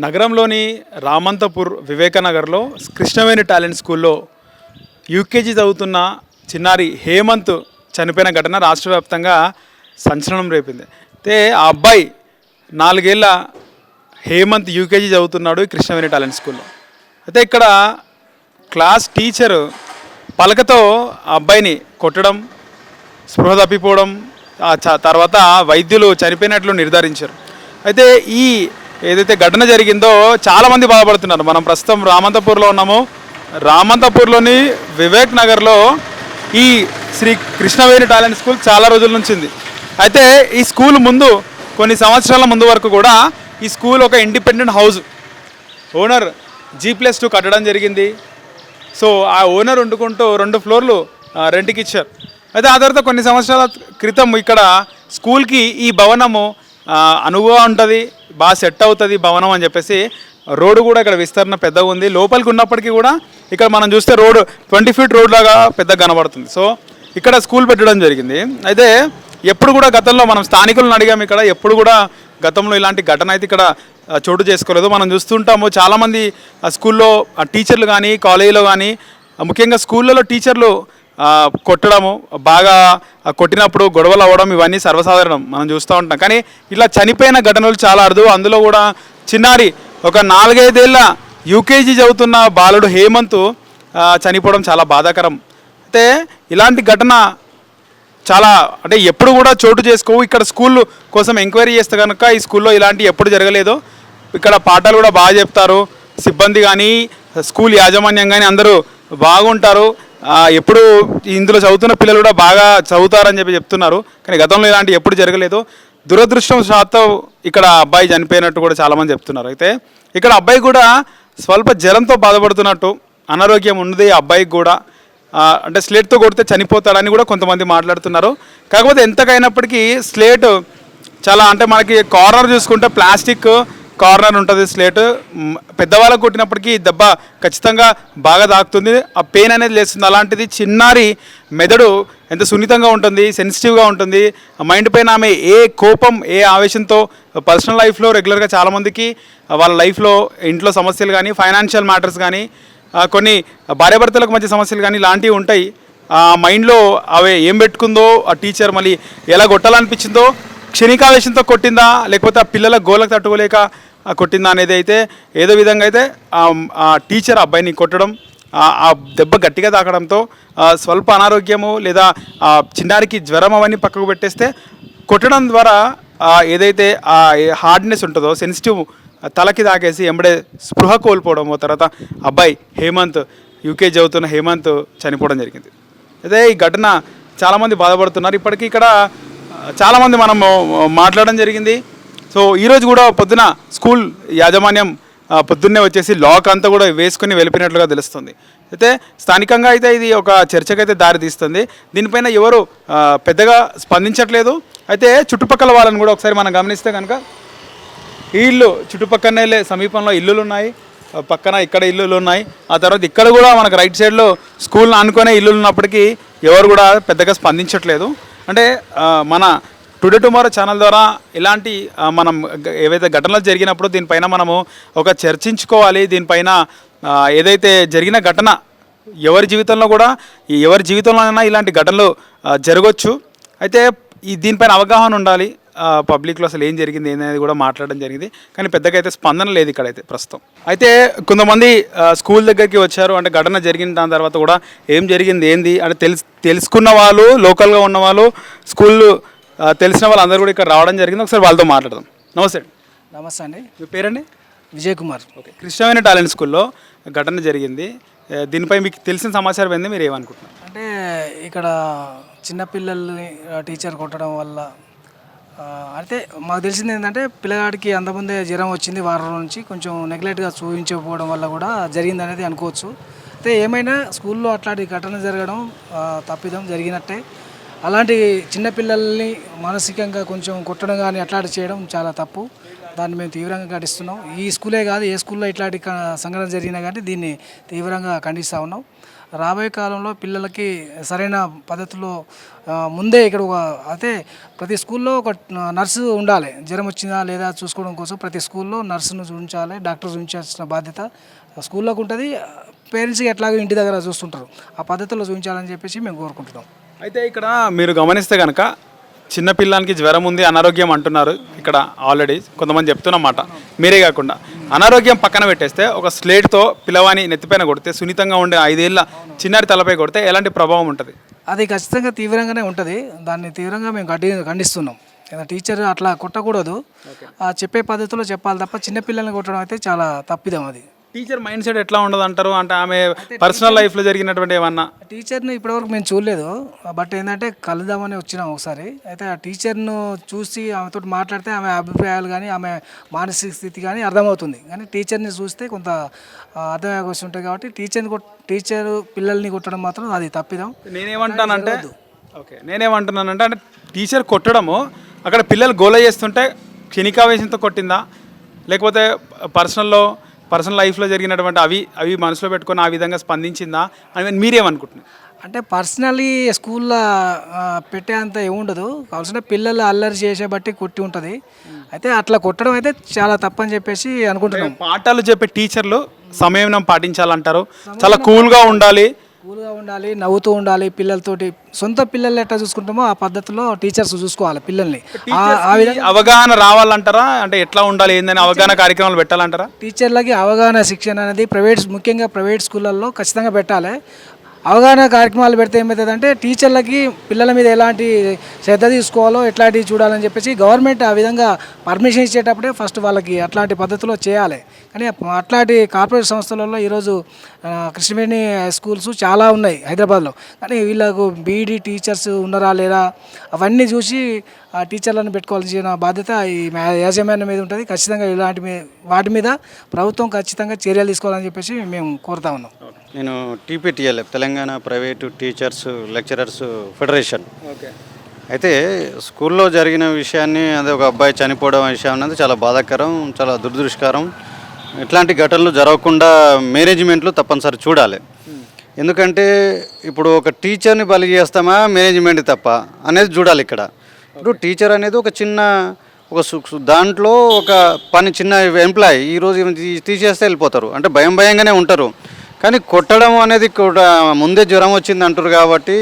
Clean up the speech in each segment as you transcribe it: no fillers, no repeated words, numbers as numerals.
నగరంలోని రామంతపూర్ వివేకనగర్లో కృష్ణవేణి టాలెంట్ స్కూల్లో యూకేజీ చదువుతున్న చిన్నారి హేమంత్ చనిపోయిన ఘటన రాష్ట్ర వ్యాప్తంగా సంచలనం రేపింది. అయితే ఆ అబ్బాయి 4 ఏళ్ళ హేమంత్ యూకేజీ చదువుతున్నాడు ఈ కృష్ణవేణి టాలెంట్ స్కూల్లో. అయితే ఇక్కడ క్లాస్ టీచరు పలకతో ఆ అబ్బాయిని కొట్టడం, స్పృహ తప్పిపోవడం, తర్వాత వైద్యులు చనిపోయినట్లు నిర్ధారించారు. అయితే ఈ ఏదైతే ఘటన జరిగిందో చాలామంది బాధపడుతున్నారు. మనం ప్రస్తుతం రామంతపూర్లో ఉన్నాము. రామంతపూర్లోని వివేక్ నగర్లో ఈ శ్రీ కృష్ణవేణి టాలెంట్ స్కూల్ చాలా రోజుల నుంచి ఉంది. అయితే ఈ స్కూల్ ముందు కొన్ని సంవత్సరాల ముందు వరకు కూడా ఈ స్కూల్ ఒక ఇండిపెండెంట్ హౌస్, ఓనర్ G+2 కట్టడం జరిగింది. సో ఆ ఓనర్ వండుకుంటూ 2 ఫ్లోర్లు రెంట్కి ఇచ్చారు. అయితే ఆ తర్వాత కొన్ని సంవత్సరాల క్రితం ఇక్కడ స్కూల్కి ఈ భవనము అనువుగా ఉంటుంది, బాగా సెట్ అవుతుంది భవనం అని చెప్పేసి రోడ్డు కూడా ఇక్కడ విస్తరణ పెద్దగా ఉంది. లోపలికి ఉన్నప్పటికీ కూడా ఇక్కడ మనం చూస్తే రోడ్డు 20 ఫీట్ రోడ్ లాగా పెద్దగా కనబడుతుంది. సో ఇక్కడ స్కూల్ పెట్టడం జరిగింది. అయితే ఎప్పుడు కూడా గతంలో మనం స్థానికులను అడిగాము, ఇక్కడ ఎప్పుడు కూడా గతంలో ఇలాంటి ఘటన అయితే ఇక్కడ చోటు చేసుకోలేదు. మనం చూస్తుంటాము చాలామంది స్కూల్లో టీచర్లు కానీ కాలేజీలో కానీ ముఖ్యంగా స్కూళ్ళలో టీచర్లు కొట్టడము, బాగా కొట్టినప్పుడు గొడవలు అవ్వడం ఇవన్నీ సర్వసాధారణం మనం చూస్తూ ఉంటాం. కానీ ఇలా చనిపోయిన ఘటనలు చాలా అరుదు. అందులో కూడా చిన్నారి ఒక 4-5 ఏళ్ళ యూకేజీ చదువుతున్న బాలుడు హేమంత్ చనిపోవడం చాలా బాధాకరం. అయితే ఇలాంటి ఘటన చాలా అంటే ఎప్పుడు కూడా చోటు చేసుకోవు. ఇక్కడ స్కూల్ కోసం ఎంక్వైరీ చేస్తే కనుక ఈ స్కూల్లో ఇలాంటి ఎప్పుడు జరగలేదు. ఇక్కడ పాఠాలు కూడా బాగా చెప్తారు, సిబ్బంది కానీ స్కూల్ యాజమాన్యం కానీ అందరూ బాగుంటారు. ఎప్పుడు ఇందులో చదువుతున్న పిల్లలు కూడా బాగా చదువుతారని చెప్తున్నారు. కానీ గతంలో ఇలాంటి ఎప్పుడు జరగలేదు. దురదృష్టం శాతం ఇక్కడ అబ్బాయి చనిపోయినట్టు కూడా చాలామంది చెప్తున్నారు. అయితే ఇక్కడ అబ్బాయి కూడా స్వల్ప జ్వరంతో బాధపడుతున్నట్టు, అనారోగ్యం ఉన్నది అబ్బాయికి కూడా. అంటే స్లేట్తో కొడితే చనిపోతాడని కూడా కొంతమంది మాట్లాడుతున్నారు. కాకపోతే ఎంతకైనప్పటికీ స్లేట్ చాలా అంటే మనకి కార్నర్ చూసుకుంటే ప్లాస్టిక్ కార్నర్ ఉంటుంది స్లేట్. పెద్దవాళ్ళకు కొట్టినప్పటికీ దెబ్బ ఖచ్చితంగా బాగా తాకుతుంది, ఆ పెయిన్ అనేది లేస్తుంది. అలాంటిది చిన్నారి మెదడు ఎంత సున్నితంగా ఉంటుంది, సెన్సిటివ్గా ఉంటుంది. మైండ్ పైన ఆమె ఏ కోపం ఏ ఆవేశంతో పర్సనల్ లైఫ్లో రెగ్యులర్గా చాలామందికి వాళ్ళ లైఫ్లో ఇంట్లో సమస్యలు కానీ ఫైనాన్షియల్ మ్యాటర్స్ కానీ కొన్ని భార్యాభర్తలకు మధ్య సమస్యలు కానీ ఇలాంటివి ఉంటాయి. ఆ మైండ్లో అవి ఏం పెట్టుకుందో, ఆ టీచర్ మళ్ళీ ఎలా కొట్టాలనిపించిందో, క్షణికావేశంతో కొట్టిందా లేకపోతే ఆ పిల్లల గోలకు తట్టుకోలేక కొట్టిందా అనేది అయితే ఏదో విధంగా అయితే ఆ టీచర్ అబ్బాయిని కొట్టడం, ఆ దెబ్బ గట్టిగా తాకడంతో స్వల్ప అనారోగ్యము లేదా చిన్నారికి జ్వరం అవన్నీ పక్కకు పెట్టేస్తే కొట్టడం ద్వారా ఏదైతే ఆ హార్డ్నెస్ ఉంటుందో సెన్సిటివ్ తలకి తాకేసి ఎంబడే స్పృహ కోల్పోవడము, తర్వాత అబ్బాయి హేమంత్ యూకేజీ చదువుతున్న హేమంత్ చనిపోవడం జరిగింది. అయితే ఈ ఘటన చాలామంది బాధపడుతున్నారు. ఇప్పటికీ ఇక్కడ చాలామంది మనము మాట్లాడడం జరిగింది. సో ఈరోజు కూడా పొద్దున స్కూల్ యాజమాన్యం పొద్దున్నే వచ్చేసి లాక్ అంతా కూడా వేసుకుని వెళ్ళిపోయినట్లుగా తెలుస్తుంది. అయితే స్థానికంగా అయితే ఇది ఒక చర్చకైతే దారి తీస్తుంది. దీనిపైన ఎవరు పెద్దగా స్పందించట్లేదు. అయితే చుట్టుపక్కల వాళ్ళని కూడా ఒకసారి మనం గమనిస్తే కనుక ఈ ఇల్లు చుట్టుపక్కనే సమీపంలో ఇల్లులు ఉన్నాయి, పక్కన ఇక్కడ ఇల్లులు ఉన్నాయి. ఆ తర్వాత ఇక్కడ కూడా మనకు రైట్ సైడ్లో స్కూల్ని ఆనుకునే ఇల్లులు ఉన్నప్పటికీ ఎవరు కూడా పెద్దగా స్పందించట్లేదు. అంటే మన టుడే టుమారో ఛానల్ ద్వారా ఇలాంటి మనం ఏవైతే ఘటనలు జరిగినప్పుడు దీనిపైన మనము ఒక చర్చించుకోవాలి. దీనిపైన ఏదైతే జరిగిన ఘటన ఎవరి జీవితంలోనైనా ఇలాంటి ఘటనలు జరగవచ్చు. అయితే దీనిపైన అవగాహన ఉండాలి. పబ్లిక్లో అసలు ఏం జరిగింది అనేది కూడా మాట్లాడడం జరిగింది. కానీ పెద్దగా అయితే స్పందన లేదు ఇక్కడైతే ప్రస్తుతం. అయితే కొంతమంది స్కూల్ దగ్గరికి వచ్చారు. అంటే ఘటన జరిగిన దాని తర్వాత కూడా ఏం జరిగింది ఏంది అంటే తెలుసుకున్న వాళ్ళు, లోకల్గా ఉన్న వాళ్ళు, స్కూల్ తెలిసిన వాళ్ళు అందరూ కూడా ఇక్కడ రావడం జరిగింది. ఒకసారి వాళ్ళతో మాట్లాడదాం. నమస్తే అండి. మీ పేరండి? విజయ్ కుమార్. ఓకే, కృష్ణవేణి టాలెంట్ స్కూల్లో ఘటన జరిగింది. దీనిపై మీకు తెలిసిన సమాచారం ఏంది, మీరు ఏమనుకుంటున్నారు? అంటే ఇక్కడ చిన్నపిల్లల్ని టీచర్ కొట్టడం వల్ల అయితే మాకు తెలిసింది ఏంటంటే పిల్లగాడికి అంతకుముందే జ్వరం వచ్చింది, వారం నుంచి కొంచెం నెగ్లెక్ట్గా చూపించకపోవడం వల్ల కూడా జరిగింది అనేది అనుకోవచ్చు. అయితే ఏమైనా స్కూల్లో అట్లాంటి ఘటన జరగడం తప్పిదం జరిగినట్టే. అలాంటి చిన్నపిల్లల్ని మానసికంగా కొంచెం కొట్టడం కానీ అట్లాంటి చేయడం చాలా తప్పు. దాన్ని మేము తీవ్రంగా ఖండిస్తున్నాం. ఈ స్కూలే కాదు, ఏ స్కూల్లో ఇట్లాంటి సంఘటన జరిగినా కానీ దీన్ని తీవ్రంగా ఖండిస్తూ ఉన్నాం. రాబోయే కాలంలో పిల్లలకి సరైన పద్ధతిలో ముందే ఇక్కడ అయితే ప్రతి స్కూల్లో ఒక నర్సు ఉండాలి. జ్వరం వచ్చిందా లేదా చూసుకోవడం కోసం ప్రతి స్కూల్లో నర్సును ఉంచాలి, డాక్టర్ ఉంచాల్సిన బాధ్యత స్కూల్లోకి ఉంటుంది. పేరెంట్స్కి ఎట్లాగో ఇంటి దగ్గర చూస్తుంటారు, ఆ పద్ధతిలో చూపించాలని చెప్పేసి మేము కోరుకుంటున్నాం. అయితే ఇక్కడ మీరు గమనిస్తే కనుక చిన్నపిల్లానికి జ్వరం ఉంది, అనారోగ్యం అంటున్నారు. ఇక్కడ ఆల్రెడీ కొంతమంది చెప్తున్నమాట. మీరే కాకుండా అనారోగ్యం పక్కన పెట్టేస్తే ఒక స్లేట్తో పిల్లవాని నెత్తిపైన కొడితే, సున్నితంగా ఉండే 5 ఏళ్ళ చిన్నారి తలపై కొడితే ఎలాంటి ప్రభావం ఉంటుంది? అది ఖచ్చితంగా తీవ్రంగానే ఉంటుంది. దాన్ని తీవ్రంగా మేము ఖండిస్తున్నాం. టీచర్ అట్లా కొట్టకూడదు, చెప్పే పద్ధతిలో చెప్పాలి తప్ప చిన్నపిల్లల్ని కొట్టడం అయితే చాలా తప్పిదం. అది టీచర్ మైండ్ సెట్ ఎట్లా ఉండదు అంటారు? అంటే ఆమె పర్సనల్ లైఫ్లో జరిగినటువంటి ఏమన్నా? టీచర్ని ఇప్పటివరకు మేము చూడలేదు, బట్ ఏంటంటే కలుద్దామని వచ్చినాం ఒకసారి. అయితే ఆ టీచర్ను చూసి ఆమెతో మాట్లాడితే ఆమె అభిప్రాయాలు కానీ ఆమె మానసిక స్థితి కానీ అర్థమవుతుంది. కానీ టీచర్ని చూస్తే కొంత అర్థమయ్యే క్వశ్చన్ ఉంటుంది. కాబట్టి టీచర్ పిల్లల్ని కొట్టడం మాత్రం అది తప్పిదం. నేనేమంటానంటే నేనేమంటున్నానంటే అంటే టీచర్ కొట్టడము అక్కడ పిల్లలు గోల చేస్తుంటే క్షణికావేశంతో కొట్టిందా, లేకపోతే పర్సనల్ లైఫ్లో జరిగినటువంటి అవి మనసులో పెట్టుకొని ఆ విధంగా స్పందించిందా అని మీరేమనుకుంటున్నారు? అంటే పర్సనలీ స్కూల్లో పెట్టే అంత ఏముండదు, కావాల్సిన పిల్లలు అల్లరి చేసే బట్టి కొట్టి ఉంటుంది. అయితే అట్లా కొట్టడం అయితే చాలా తప్పని చెప్పేసి అనుకుంటున్నాం. పాఠాలు చెప్పే టీచర్లు సంయమనం పాటించాలంటారు, చాలా కూల్గా ఉండాలి, నవ్వుతూ ఉండాలి. పిల్లలతోటి సొంత పిల్లల్ని ఎట్లా చూసుకుంటామో ఆ పద్ధతిలో టీచర్స్ చూసుకోవాలి పిల్లల్ని. ఆ విధంగా అవగాహన రావాలంటారా? అంటే ఎట్లా ఉండాలి ఏందని అవగాహన కార్యక్రమాలు పెట్టాలంటారా? టీచర్లకి అవగాహన శిక్షణ అనేది ముఖ్యంగా ప్రైవేట్ స్కూళ్ళల్లో ఖచ్చితంగా పెట్టాలి. అవగాహన కార్యక్రమాలు పెడితే ఏమవుతుందంటే టీచర్లకి పిల్లల మీద ఎలాంటి శ్రద్ధ తీసుకోవాలో ఎట్లాంటివి చూడాలని చెప్పేసి గవర్నమెంట్ ఆ విధంగా పర్మిషన్ ఇచ్చేటప్పుడే ఫస్ట్ వాళ్ళకి అట్లాంటి పద్ధతిలో చేయాలి. కానీ అట్లాంటి కార్పొరేట్ సంస్థలలో ఈరోజు కృష్ణవేణి స్కూల్స్ చాలా ఉన్నాయి హైదరాబాద్లో. కానీ వీళ్ళకు బీఈడీ టీచర్స్ ఉన్నారా లేరా అవన్నీ చూసి ఆ టీచర్లను పెట్టుకోవాల్సిన బాధ్యత ఈ యాజమాన్యం మీద ఉంటుంది. ఖచ్చితంగా వాటి మీద ప్రభుత్వం ఖచ్చితంగా చర్యలు తీసుకోవాలని చెప్పేసి మేము కోరుతా ఉన్నాం. నేను TPTLF Telangana private teachers lecturers federation. అయితే స్కూల్లో జరిగిన విషయాన్ని అదే ఒక అబ్బాయి చనిపోవడం విషయం అనేది చాలా బాధాకరం, చాలా దురదృష్టకరం. ఇట్లాంటి ఘటనలు జరగకుండా మేనేజ్మెంట్లు తప్పనిసరి చూడాలి. ఎందుకంటే ఇప్పుడు ఒక టీచర్ని బలి చేస్తామా మేనేజ్మెంట్ తప్ప అనేది చూడాలి. ఇక్కడ ఇప్పుడు టీచర్ అనేది ఒక చిన్న దాంట్లో ఒక చిన్న ఎంప్లాయీ ఈరోజు తీసేస్తే వెళ్ళిపోతారు, అంటే భయంగానే ఉంటారు. కానీ కొట్టడం అనేది కూడా ముందే జ్వరం వచ్చింది అంటారు. కాబట్టి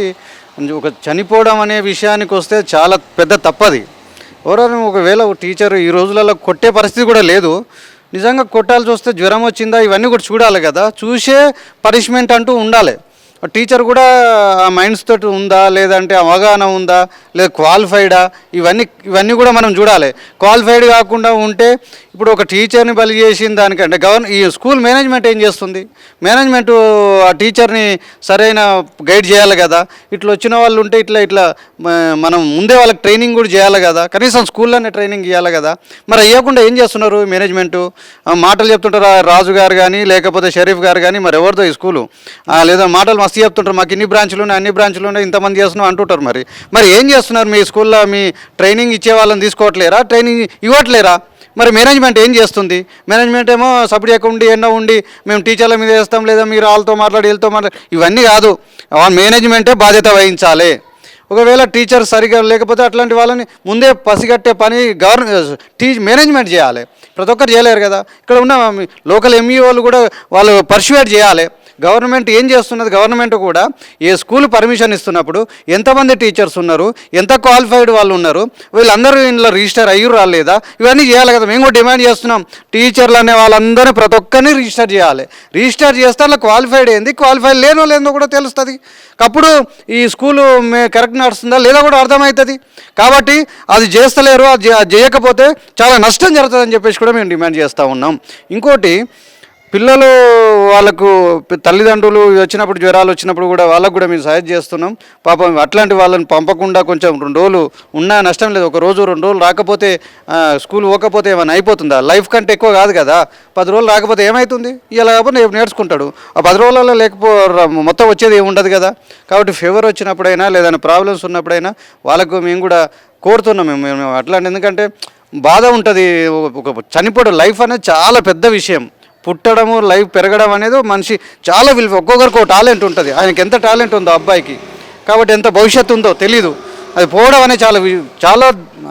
ఒక చనిపోవడం అనే విషయానికి వస్తే చాలా పెద్ద తప్పది. ఎవరైనా ఒకవేళ టీచర్ ఈ రోజులలో కొట్టే పరిస్థితి కూడా లేదు, నిజంగా కొట్టాల్సి వస్తే జ్వరం వచ్చిందా ఇవన్నీ కూడా చూడాలి కదా, చూసే పనిష్మెంట్ అంటూ ఉండాలి. టీచర్ కూడా ఆ మైండ్స్ తోటి ఉందా లేదంటే అవగాహన ఉందా లేదా క్వాలిఫైడా ఇవన్నీ కూడా మనం చూడాలి. క్వాలిఫైడ్ కాకుండా ఉంటే ఇప్పుడు ఒక టీచర్ని బలి చేసిన దానికంటే ఈ స్కూల్ మేనేజ్మెంట్ ఏం చేస్తుంది? మేనేజ్మెంట్ ఆ టీచర్ని సరైన గైడ్ చేయాలి కదా. ఇట్లా వచ్చిన వాళ్ళు ఉంటే ఇట్లా మనం ముందే వాళ్ళకి ట్రైనింగ్ కూడా చేయాలి కదా, కనీసం స్కూల్లోనే ట్రైనింగ్ ఇవ్వాలి కదా. మరి అయ్యకుండా ఏం చేస్తున్నారు మేనేజ్మెంటు? మాటలు చెప్తుంటారు రాజు గారు కానీ లేకపోతే షరీఫ్ గారు కానీ, మరి ఎవరితో ఈ స్కూలు లేదా మాటలు మస్తు చెప్తుంటారు, మాకు ఇన్ని బ్రాంచ్లు ఉన్నాయి అన్ని బ్రాంచ్లు ఉన్నాయి ఇంతమంది చేస్తున్నాం అంటుంటారు. మరి ఏం చేస్తున్నారు? మీ స్కూల్లో మీ ట్రైనింగ్ ఇచ్చే వాళ్ళని తీసుకోవట్లేరా, ట్రైనింగ్ ఇవ్వట్లేరా? మరి మేనేజ్మెంట్ ఏం చేస్తుంది? మేనేజ్మెంట్ ఏమో సపరేట్గా ఉండి ఉండి మేము టీచర్ల మీద వేస్తాం, లేదా మీరు వాళ్ళతో వీళ్ళతో ఇవన్నీ కాదు. మేనేజ్మెంటే బాధ్యత వహించాలి. ఒకవేళ టీచర్ సరిగా లేకపోతే అట్లాంటి వాళ్ళని ముందే పసిగట్టే పని మేనేజ్మెంట్ చేయాలి. ప్రతి ఒక్కరు చేయలేరు కదా. ఇక్కడ ఉన్న లోకల్ ఎంఈఓలు కూడా వాళ్ళు పర్సువేట్ చేయాలి. గవర్నమెంట్ ఏం చేస్తున్నది? గవర్నమెంట్ కూడా ఏ స్కూల్ పర్మిషన్ ఇస్తున్నప్పుడు ఎంతమంది టీచర్స్ ఉన్నారు, ఎంత క్వాలిఫైడ్ వాళ్ళు ఉన్నారు, వీళ్ళందరూ ఇంట్లో రిజిస్టర్ అయ్యి రాలేదా, ఇవన్నీ చేయాలి కదా. మేము కూడా డిమాండ్ చేస్తున్నాం, టీచర్లు అనే వాళ్ళందరినీ ప్రతి ఒక్కరిని రిజిస్టర్ చేయాలి. రిజిస్టర్ చేస్తే అలా క్వాలిఫైడ్ ఏంది, క్వాలిఫైడ్ లేదో కూడా తెలుస్తుంది. అప్పుడు ఈ స్కూలు కరెక్ట్ నడుస్తుందా లేదా కూడా అర్థమవుతుంది. కాబట్టి అది చేస్తలేరు, అది చేయకపోతే చాలా నష్టం జరుగుతుందని చెప్పేసి కూడా మేము డిమాండ్ చేస్తూ ఉన్నాం. ఇంకోటి, పిల్లలు వాళ్ళకు తల్లిదండ్రులు వచ్చినప్పుడు జ్వరాలు వచ్చినప్పుడు కూడా వాళ్ళకు కూడా మేము సహాయం చేస్తున్నాం. పాపం అట్లాంటి వాళ్ళని పంపకుండా కొంచెం 2 రోజులు ఉన్నా నష్టం లేదు. 1 రోజు 2 రోజులు రాకపోతే స్కూల్ పోకపోతే ఏమైనా అయిపోతుందా? లైఫ్ కంటే ఎక్కువ కాదు కదా. 10 రోజులు రాకపోతే ఏమవుతుంది? ఇలా కాకపోతే నేర్చుకుంటాడు. ఆ 10 రోజులలో మొత్తం వచ్చేది ఏమి ఉండదు కదా. కాబట్టి ఫీవర్ వచ్చినప్పుడైనా లేదా ప్రాబ్లమ్స్ ఉన్నప్పుడైనా వాళ్ళకు మేము కూడా కోరుతున్నాం. మేము అట్లాంటి, ఎందుకంటే బాధ ఉంటుంది. ఒక చనిపోవడం లైఫ్ అనేది చాలా పెద్ద విషయం. పుట్టడము లైఫ్ పెరగడం అనేది మనిషి చాలా విలువ. ఒక్కొక్కరికి ఒక టాలెంట్ ఉంటుంది. ఆయనకి ఎంత టాలెంట్ ఉందో అబ్బాయికి, కాబట్టి ఎంత భవిష్యత్తు ఉందో తెలీదు. అది పోవడం అనేది చాలా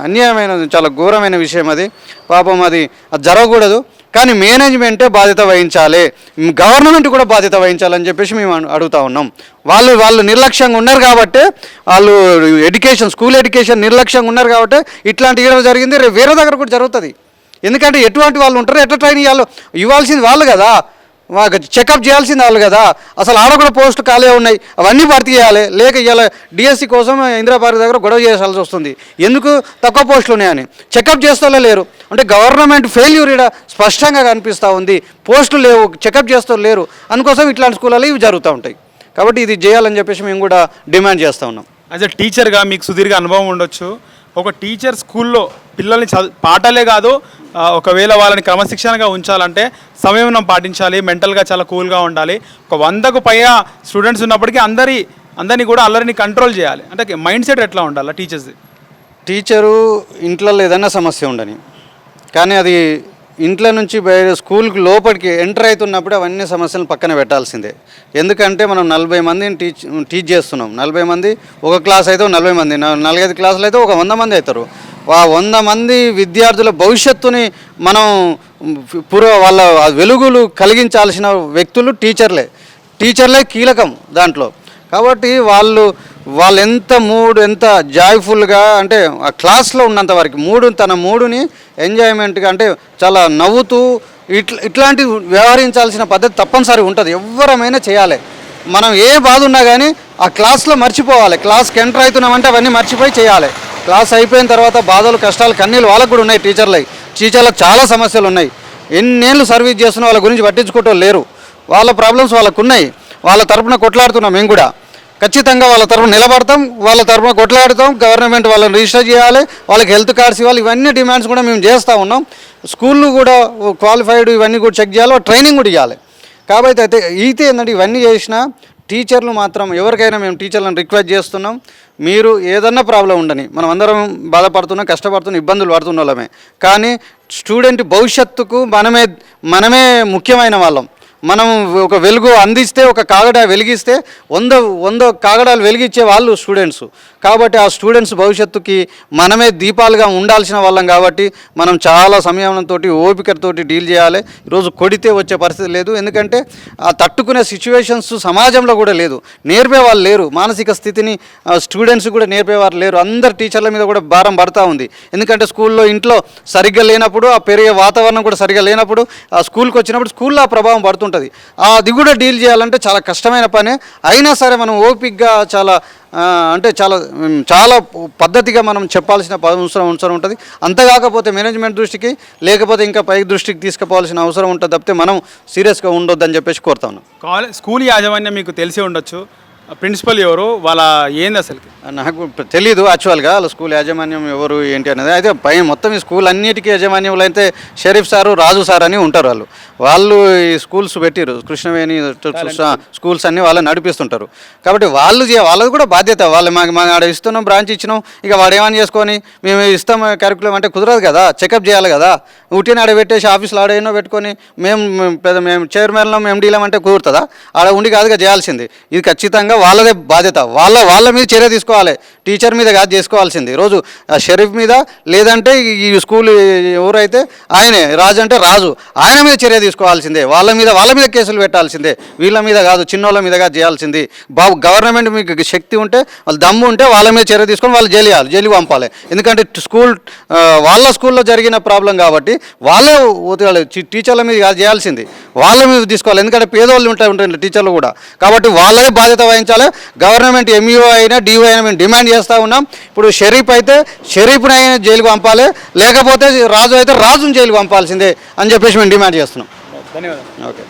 అన్యాయమైన, చాలా ఘోరమైన విషయం. అది పాపం అది జరగకూడదు. కానీ మేనేజ్మెంటే బాధ్యత వహించాలి, గవర్నమెంట్ కూడా బాధ్యత వహించాలని చెప్పేసి మేము అడుగుతా ఉన్నాం. వాళ్ళు నిర్లక్ష్యంగా ఉన్నారు కాబట్టి, వాళ్ళు స్కూల్ ఎడ్యుకేషన్ నిర్లక్ష్యంగా ఉన్నారు కాబట్టి ఇట్లాంటి ఈడ జరిగింది, రేపు వేరే దగ్గర కూడా జరుగుతుంది. ఎందుకంటే ఎటువంటి వాళ్ళు ఉంటారో ఎట్లా ట్రైనింగ్ ఇవ్వాల్సింది వాళ్ళు కదా, చెకప్ చేయాల్సింది వాళ్ళు కదా. అసలు ఆడ కూడా పోస్టులు ఖాళీ ఉన్నాయి, అవన్నీ భర్తీ చేయాలి. లేక ఇవాళ డిఎస్సి కోసం ఇందిరా పార్క్ దగ్గర గొడవ చేయాల్సి వస్తుంది. ఎందుకు తక్కువ పోస్టులు ఉన్నాయని చెకప్ చేస్తూ లేరు. అంటే గవర్నమెంట్ ఫెయిల్యూర్ ఇక్కడ స్పష్టంగా కనిపిస్తూ ఉంది. పోస్టులు లేవు, చెకప్ చేస్తూ లేరు, అందుకోసం ఇట్లాంటి స్కూళ్ళలో ఇవి జరుగుతూ ఉంటాయి. కాబట్టి ఇది చేయాలని చెప్పేసి మేము కూడా డిమాండ్ చేస్తూ ఉన్నాం. యాజ్ ఎ టీచర్గా మీకు సుదీర్ఘ అనుభవం ఉండొచ్చు. ఒక టీచర్ స్కూల్లో పిల్లల్ని పాఠాలే కాదు, ఒకవేళ వాళ్ళని క్రమశిక్షణగా ఉంచాలంటే సంయమనం పాటించాలి, మెంటల్గా చాలా కూల్గా ఉండాలి. ఒక 100కు పైగా స్టూడెంట్స్ ఉన్నప్పటికీ అందరినీ కూడా అల్లరిని కంట్రోల్ చేయాలి. అంటే మైండ్ సెట్ ఎట్లా ఉండాలి టీచర్స్ది? టీచరు ఇంట్లో ఏదైనా సమస్య ఉండని, కానీ అది ఇంట్లో నుంచి బయట స్కూల్కి లోపలికి ఎంటర్ అవుతున్నప్పుడు అవన్నీ సమస్యలను పక్కన పెట్టాల్సిందే. ఎందుకంటే మనం 40 మందిని టీచ్ చేస్తున్నాం. 40 మంది ఒక క్లాస్ అయితే 40 మంది, 4-5 క్లాసులు అయితే ఒక 100 మంది అవుతారు. ఆ 100 మంది విద్యార్థుల భవిష్యత్తుని మనం వాళ్ళ వెలుగులు కలిగించాల్సిన వ్యక్తులు టీచర్లే కీలకం దాంట్లో. కాబట్టి వాళ్ళు ఎంత జాయ్ఫుల్గా అంటే ఆ క్లాస్లో ఉన్నంత వరకు తన మూడుని ఎంజాయ్మెంట్గా, అంటే చాలా నవ్వుతూ ఇట్లాంటి వ్యవహరించాల్సిన పద్ధతి తప్పనిసరి ఉంటుంది. ఎవరమైనా చేయాలి. మనం ఏ బాధ ఉన్నా కానీ ఆ క్లాస్లో మర్చిపోవాలి. క్లాస్కి ఎంటర్ అవుతున్నామంటే అవన్నీ మర్చిపోయి చేయాలి. క్లాస్ అయిపోయిన తర్వాత బాధలు, కష్టాలు, కన్నీళ్ళు వాళ్ళకు కూడా ఉన్నాయి. టీచర్లకు చాలా సమస్యలు ఉన్నాయి. ఎన్నేళ్ళు సర్వీస్ చేస్తున్న వాళ్ళ గురించి పట్టించుకోవటం లేరు. వాళ్ళ ప్రాబ్లమ్స్ వాళ్ళకు ఉన్నాయి. వాళ్ళ తరపున కొట్లాడుతున్నాం. మేము కూడా ఖచ్చితంగా వాళ్ళ తరపున నిలబడతాం, వాళ్ళ తరపున కొట్లాడుతాం. గవర్నమెంట్ వాళ్ళని రిజిస్టర్ చేయాలి, వాళ్ళకి హెల్త్ కార్డ్స్ ఇవ్వాలి. ఇవన్నీ డిమాండ్స్ కూడా మేము చేస్తూ ఉన్నాం. స్కూళ్ళు కూడా క్వాలిఫైడ్ ఇవన్నీ కూడా చెక్ చేయాలి, ట్రైనింగ్ కూడా ఇవ్వాలి. కాబట్టి అయితే ఏంటంటే ఇవన్నీ చేసినా టీచర్లు మాత్రం ఎవరికైనా మేము టీచర్లను రిక్వెస్ట్ చేస్తున్నాం, మీరు ఏదన్నా ప్రాబ్లం ఉండని, మనం అందరం బాధపడుతున్నాం, కష్టపడుతున్నాం, ఇబ్బందులు పడుతున్న వాళ్ళమే. కానీ స్టూడెంట్ భవిష్యత్తుకు మనమే ముఖ్యమైన వాళ్ళం. మనం ఒక వెలుగు అందిస్తే, ఒక కాగడ వెలిగిస్తే 100 కాగడాలు వెలిగించే వాళ్ళు స్టూడెంట్స్. కాబట్టి ఆ స్టూడెంట్స్ భవిష్యత్తుకి మనమే దీపాలుగా ఉండాల్సిన వాళ్ళం. కాబట్టి మనం చాలా సంయమనంతో, ఓపికతోటి డీల్ చేయాలి. ఈరోజు కొడితే వచ్చే పరిస్థితి లేదు. ఎందుకంటే ఆ తట్టుకునే సిచ్యువేషన్స్ సమాజంలో కూడా లేదు, నేర్పే వాళ్ళు లేరు. మానసిక స్థితిని స్టూడెంట్స్ కూడా నేర్పేవారు లేరు. అందరు టీచర్ల మీద కూడా భారం పడుతూ ఉంది. ఎందుకంటే ఇంట్లో సరిగ్గా లేనప్పుడు, ఆ పెరిగే వాతావరణం కూడా సరిగ్గా లేనప్పుడు, ఆ స్కూల్కి వచ్చినప్పుడు స్కూల్లో ఆ ప్రభావం పడుతుంటుంది. అది కూడా డీల్ చేయాలంటే చాలా కష్టమైన పనే. అయినా సరే మనం ఓపికగా చాలా పద్ధతిగా మనం చెప్పాల్సిన అవసరం ఉంటుంది. అంతకాకపోతే మేనేజ్మెంట్ దృష్టికి, లేకపోతే ఇంకా పై దృష్టికి తీసుకుపోవాల్సిన అవసరం ఉంటుంది తప్పితే మనం సీరియస్గా ఉండొద్దని చెప్పేసి కోరుతా ఉన్నాం. స్కూల్ యాజమాన్యం మీకు తెలిసి ఉండొచ్చు, ప్రిన్సిపల్ ఎవరు, వాళ్ళ ఏంది అసలు నాకు తెలీదు యాక్చువల్గా వాళ్ళ స్కూల్ యాజమాన్యం ఎవరు ఏంటి అనేది. అయితే మొత్తం ఈ స్కూల్ అన్నిటికీ యాజమాన్యంలో అయితే షరీఫ్ సారు, రాజు సార్ అని ఉంటారు. వాళ్ళు ఈ స్కూల్స్ పెట్టిరు, కృష్ణవేణి స్కూల్స్ అన్నీ వాళ్ళు నడిపిస్తుంటారు. కాబట్టి వాళ్ళది కూడా బాధ్యత. మాకు ఆడ ఇస్తున్నాం, బ్రాంచ్ ఇచ్చినాం, ఇక వాడు ఏమని చేసుకొని మేము ఇస్తాం కరికులం అంటే కుదరదు కదా. చెకప్ చేయాలి కదా. ఉట్టిని ఆడ పెట్టేసి ఆఫీస్లో ఆడేనో పెట్టుకొని మేము చైర్మన్లం, ఎండీలం అంటే కుదురుతుందా? ఆడ ఉండి కాదుగా చేయాల్సింది. ఇది ఖచ్చితంగా వాళ్ళదే బాధ్యత. వాళ్ళ మీద చర్య తీసుకోవాలి, టీచర్ మీద కాదు చేసుకోవాల్సింది. ఈరోజు షరీఫ్ మీద, లేదంటే ఈ స్కూల్ ఎవరైతే ఆయనే రాజు అంటే రాజు, ఆయన మీద చర్య తీసుకోవాల్సిందే. వాళ్ళ మీద కేసులు పెట్టాల్సిందే. వీళ్ళ మీద కాదు, చిన్నోళ్ళ మీదగా చేయాల్సింది. గవర్నమెంట్ మీకు శక్తి ఉంటే, వాళ్ళ దమ్ము ఉంటే వాళ్ళ మీద చర్య తీసుకొని వాళ్ళు జైలుకి పంపాలి. ఎందుకంటే వాళ్ళ స్కూల్లో జరిగిన ప్రాబ్లం కాబట్టి వాళ్ళే టీచర్ల మీద కాదు చేయాల్సింది, వాళ్ళ మీద తీసుకోవాలి. ఎందుకంటే పేదవాళ్ళు ఉంటాయి టీచర్లు కూడా. కాబట్టి వాళ్ళదే బాధ్యత వహించాలి. గవర్నమెంట్ ఎంఈఓ అయినా డిఓ అయినా మేము డిమాండ్ చేస్తూ ఉన్నాం. ఇప్పుడు షరీఫ్ అయితే షరీఫ్ని అయినా జైలుకు పంపాలి, లేకపోతే రాజు అయితే రాజుని జైలుకు పంపాల్సిందే అని చెప్పేసి మేము డిమాండ్ చేస్తున్నాం. ధన్యవాదాలు. ఓకే.